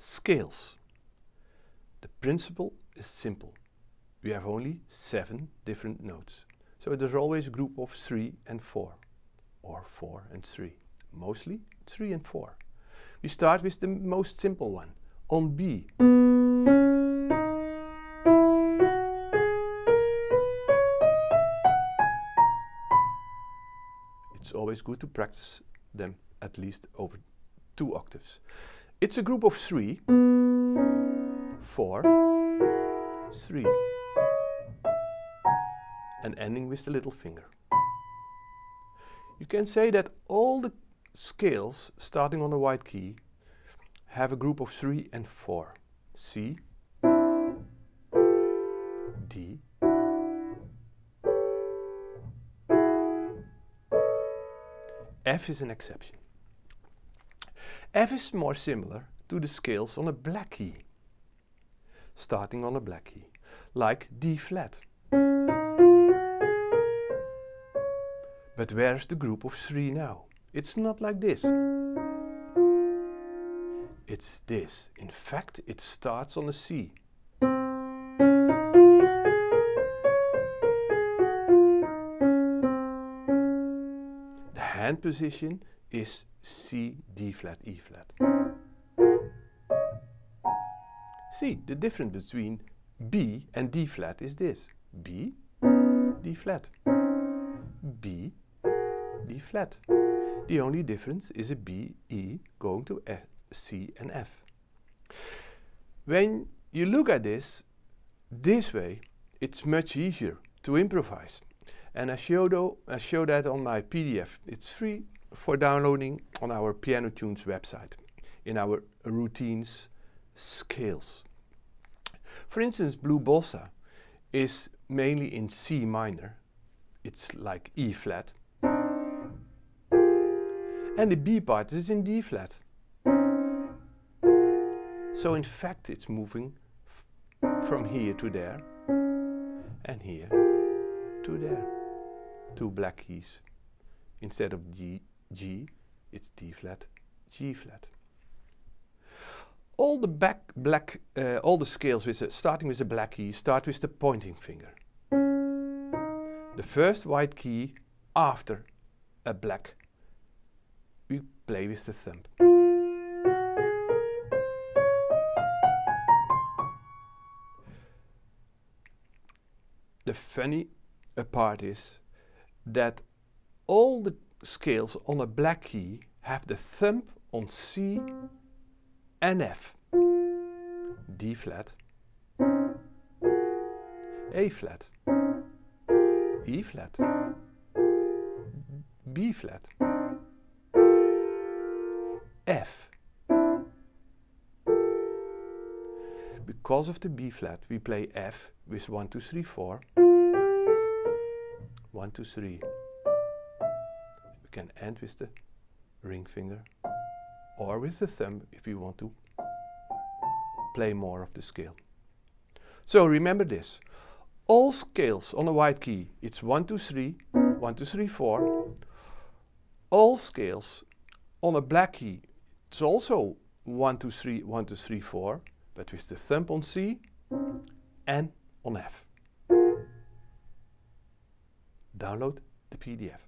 Scales. The principle is simple. We have only 7 different notes. So there's always a group of 3 and 4, or 4 and 3. Mostly 3 and 4. We start with the most simple one, on B. It's always good to practice them at least over 2 octaves. It's a group of 3, 4, 3, and ending with the little finger. You can say that all the scales starting on the white key have a group of 3 and 4. C, D, F is an exception. F is more similar to the scales on a black key, starting on a black key, like D flat. But where's the group of 3 now? It's not like this. It's this. In fact, it starts on a C. The hand position is C, D flat, E flat. See, the difference between B and D flat is this. B, D flat. B, D flat. The only difference is a B, E going to F, C and F. When you look at this way, it's much easier to improvise. And I show that on my PDF. It's free for downloading on our Pianotunes website, in our routines scales. For instance, Blue Bossa is mainly in C minor. It's like E flat. And the B part is in D flat. So in fact it's moving from here to there and here to there. 2 black keys. Instead of G, it's D flat, G flat. All the scales starting with a black key start with the pointing finger. The first white key after a black, we play with the thumb. The funny part is that all the scales on a black key have the thumb on C and F. D flat, A flat, E flat, B flat, F. Because of the B flat, we play F with 1, 2, 3, 4. 1, 2, 3. We can end with the ring finger or with the thumb if we want to play more of the scale. So remember this. All scales on a white key, it's 1, 2, 3, 1, 2, 3, 4. All scales on a black key, it's also 1, 2, 3, 1, 2, 3, 4, but with the thumb on C and on F. Download the PDF.